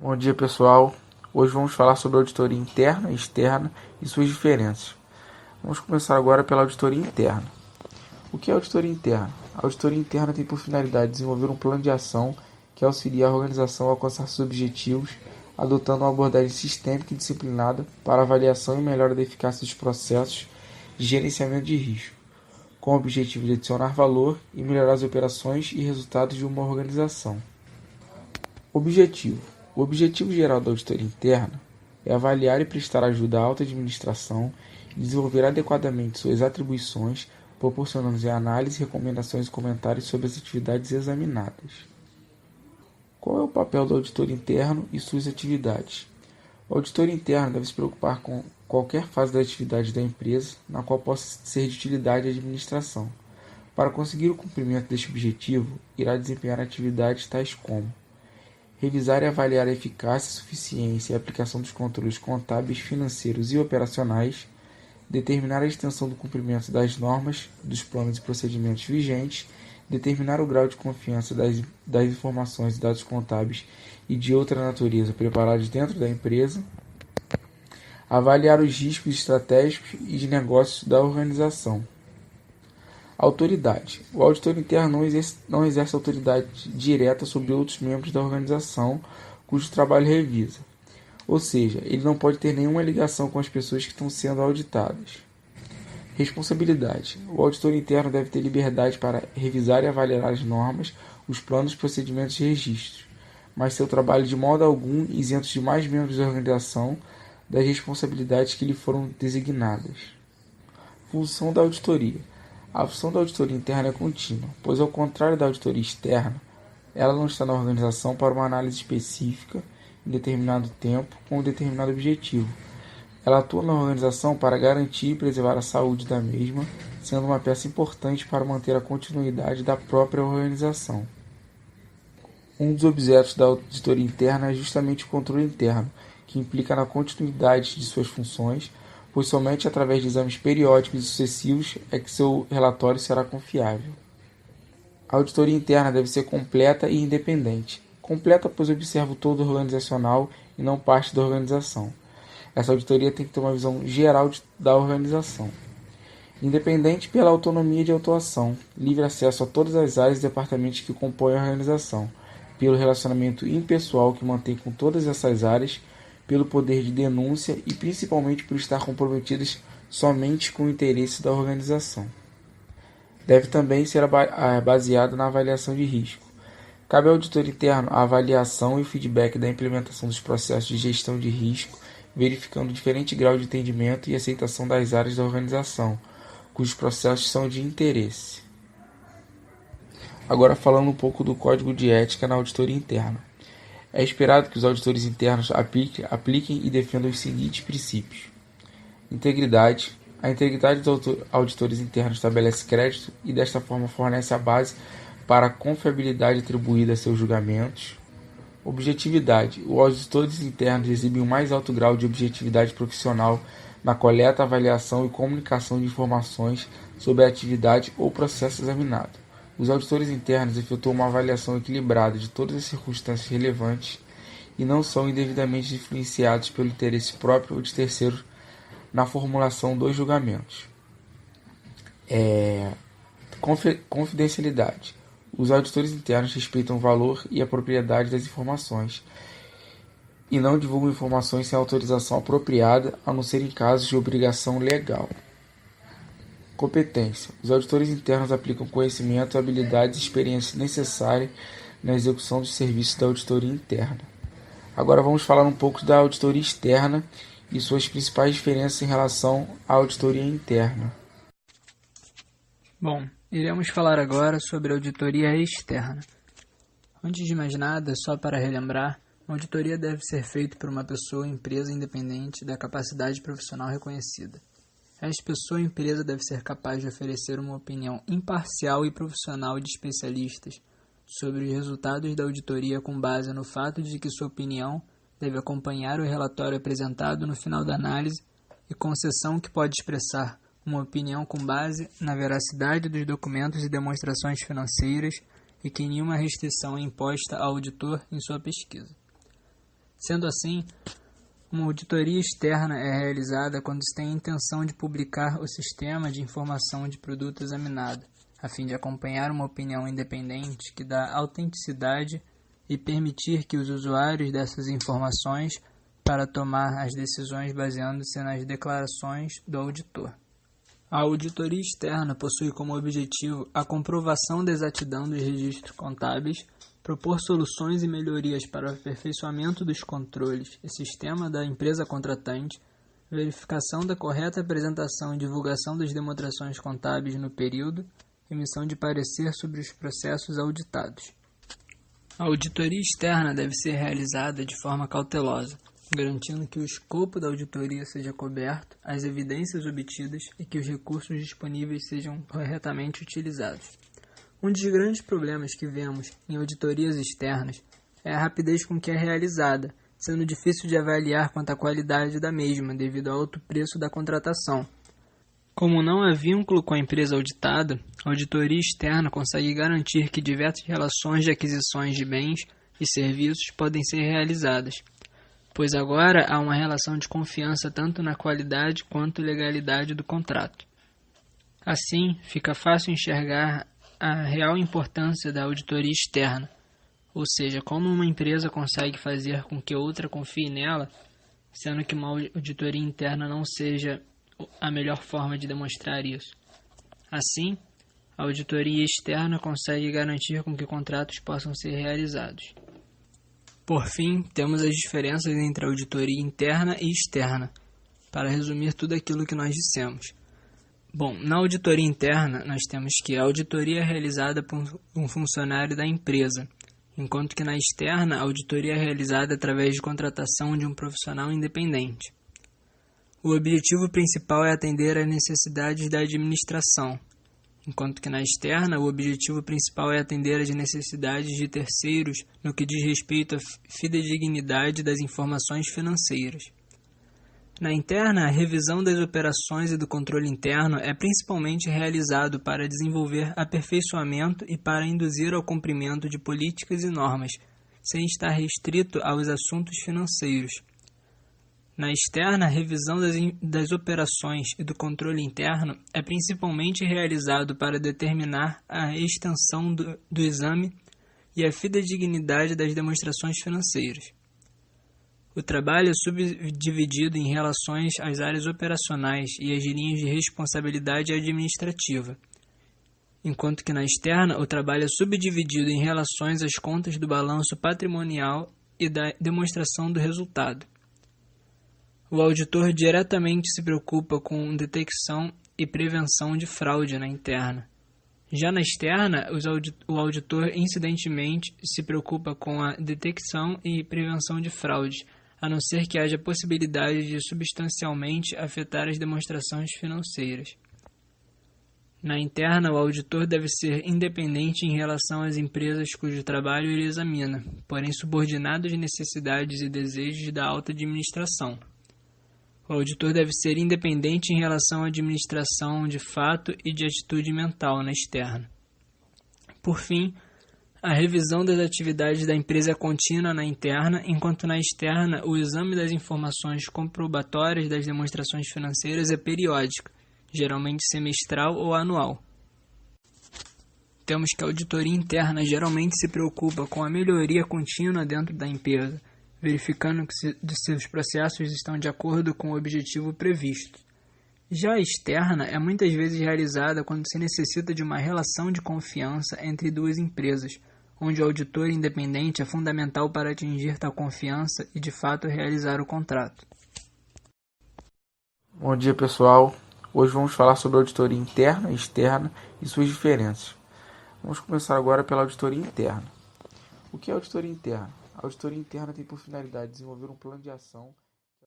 Bom dia, pessoal. Hoje vamos falar sobre auditoria interna e externa e suas diferenças. Vamos começar agora pela auditoria interna. O que é auditoria interna? A auditoria interna tem por finalidade desenvolver um plano de ação que auxilia a organização a alcançar seus objetivos, adotando uma abordagem sistêmica e disciplinada para avaliação e melhora da eficácia dos processos de gerenciamento de risco, com o objetivo de adicionar valor e melhorar as operações e resultados de uma organização. Objetivo. O objetivo geral da auditoria interna é avaliar e prestar ajuda à alta administração e desenvolver adequadamente suas atribuições, proporcionando análises, recomendações e comentários sobre as atividades examinadas. Qual é o papel do auditor interno e suas atividades? O auditor interno deve se preocupar com qualquer fase da atividade da empresa na qual possa ser de utilidade à administração. Para conseguir o cumprimento deste objetivo, irá desempenhar atividades tais como revisar e avaliar a eficácia, suficiência e aplicação dos controles contábeis, financeiros e operacionais, determinar a extensão do cumprimento das normas, dos planos e procedimentos vigentes, determinar o grau de confiança das informações e dados contábeis e de outra natureza preparados dentro da empresa, avaliar os riscos estratégicos e de negócios da organização. Autoridade. O auditor interno não exerce autoridade direta sobre outros membros da organização cujo trabalho revisa. Ou seja, ele não pode ter nenhuma ligação com as pessoas que estão sendo auditadas. Responsabilidade. O auditor interno deve ter liberdade para revisar e avaliar as normas, os planos, procedimentos e registros, mas seu trabalho de modo algum isento os demais membros da organização das responsabilidades que lhe foram designadas. Função da auditoria. A função da auditoria interna é contínua, pois, ao contrário da auditoria externa, ela não está na organização para uma análise específica em determinado tempo com um determinado objetivo. Ela atua na organização para garantir e preservar a saúde da mesma, sendo uma peça importante para manter a continuidade da própria organização. Um dos objetos da auditoria interna é justamente o controle interno, que implica na continuidade de suas funções, pois somente através de exames periódicos e sucessivos é que seu relatório será confiável. A auditoria interna deve ser completa e independente. Completa, pois observa o todo organizacional e não parte da organização. Essa auditoria tem que ter uma visão geral da organização. Independente pela autonomia de atuação, livre acesso a todas as áreas e departamentos que compõem a organização, pelo relacionamento impessoal que mantém com todas essas áreas, pelo poder de denúncia e principalmente por estar comprometidas somente com o interesse da organização. Deve também ser baseada na avaliação de risco. Cabe ao auditor interno a avaliação e o feedback da implementação dos processos de gestão de risco, verificando diferente grau de entendimento e aceitação das áreas da organização, cujos processos são de interesse. Agora falando um pouco do Código de Ética na auditoria interna. É esperado que os auditores internos apliquem e defendam os seguintes princípios. Integridade. A integridade dos auditores internos estabelece crédito e desta forma fornece a base para a confiabilidade atribuída a seus julgamentos. Objetividade. Os auditores internos exibem o mais alto grau de objetividade profissional na coleta, avaliação e comunicação de informações sobre a atividade ou processo examinado. Os auditores internos efetuam uma avaliação equilibrada de todas as circunstâncias relevantes e não são indevidamente influenciados pelo interesse próprio ou de terceiros na formulação dos julgamentos. Confidencialidade. Os auditores internos respeitam o valor e a propriedade das informações e não divulgam informações sem autorização apropriada, a não ser em casos de obrigação legal. Competência. Os auditores internos aplicam conhecimento, habilidades e experiências necessárias na execução dos serviços da auditoria interna. Agora vamos falar um pouco da auditoria externa e suas principais diferenças em relação à auditoria interna. Bom, iremos falar agora sobre a auditoria externa. Antes de mais nada, só para relembrar, a auditoria deve ser feita por uma pessoa ou empresa independente da capacidade profissional reconhecida. Esta pessoa ou empresa deve ser capaz de oferecer uma opinião imparcial e profissional de especialistas sobre os resultados da auditoria com base no fato de que sua opinião deve acompanhar o relatório apresentado no final da análise e concessão que pode expressar uma opinião com base na veracidade dos documentos e demonstrações financeiras e que nenhuma restrição é imposta ao auditor em sua pesquisa. Sendo assim, uma auditoria externa é realizada quando se tem a intenção de publicar o sistema de informação de produto examinado, a fim de acompanhar uma opinião independente que dá autenticidade e permitir que os usuários dessas informações para tomar as decisões baseando-se nas declarações do auditor. A auditoria externa possui como objetivo a comprovação da exatidão dos registros contábeis, propor soluções e melhorias para o aperfeiçoamento dos controles e sistema da empresa contratante, verificação da correta apresentação e divulgação das demonstrações contábeis no período, emissão de parecer sobre os processos auditados. A auditoria externa deve ser realizada de forma cautelosa, garantindo que o escopo da auditoria seja coberto, as evidências obtidas e que os recursos disponíveis sejam corretamente utilizados. Um dos grandes problemas que vemos em auditorias externas é a rapidez com que é realizada, sendo difícil de avaliar quanto à qualidade da mesma devido ao alto preço da contratação. Como não há vínculo com a empresa auditada, a auditoria externa consegue garantir que diversas relações de aquisições de bens e serviços podem ser realizadas, pois agora há uma relação de confiança tanto na qualidade quanto legalidade do contrato. Assim, fica fácil enxergar a real importância da auditoria externa, ou seja, como uma empresa consegue fazer com que outra confie nela, sendo que uma auditoria interna não seja a melhor forma de demonstrar isso. Assim, a auditoria externa consegue garantir com que contratos possam ser realizados. Por fim, temos as diferenças entre a auditoria interna e externa, para resumir tudo aquilo que nós dissemos. Bom, na auditoria interna, nós temos que a auditoria é realizada por um funcionário da empresa, enquanto que na externa, a auditoria é realizada através de contratação de um profissional independente. O objetivo principal é atender às necessidades da administração, enquanto que na externa, o objetivo principal é atender às necessidades de terceiros no que diz respeito à fidedignidade das informações financeiras. Na interna, a revisão das operações e do controle interno é principalmente realizado para desenvolver aperfeiçoamento e para induzir ao cumprimento de políticas e normas, sem estar restrito aos assuntos financeiros. Na externa, a revisão das operações e do controle interno é principalmente realizado para determinar a extensão do exame e a fidedignidade das demonstrações financeiras. O trabalho é subdividido em relações às áreas operacionais e às linhas de responsabilidade administrativa, enquanto que na externa o trabalho é subdividido em relações às contas do balanço patrimonial e da demonstração do resultado. O auditor diretamente se preocupa com detecção e prevenção de fraude na interna. Já na externa, o auditor incidentemente se preocupa com a detecção e prevenção de fraude, a não ser que haja possibilidade de substancialmente afetar as demonstrações financeiras. Na interna, o auditor deve ser independente em relação às empresas cujo trabalho ele examina, porém subordinado às necessidades e desejos da alta administração. O auditor deve ser independente em relação à administração de fato e de atitude mental na externa. Por fim, a revisão das atividades da empresa é contínua na interna, enquanto na externa o exame das informações comprobatórias das demonstrações financeiras é periódico, geralmente semestral ou anual. Temos que a auditoria interna geralmente se preocupa com a melhoria contínua dentro da empresa, verificando que seus processos estão de acordo com o objetivo previsto. Já a externa é muitas vezes realizada quando se necessita de uma relação de confiança entre duas empresas, onde o auditor independente é fundamental para atingir tal confiança e, de fato, realizar o contrato. Bom dia, pessoal. Hoje vamos falar sobre a auditoria interna e externa e suas diferenças. Vamos começar agora pela auditoria interna. O que é a auditoria interna? A auditoria interna tem por finalidade desenvolver um plano de ação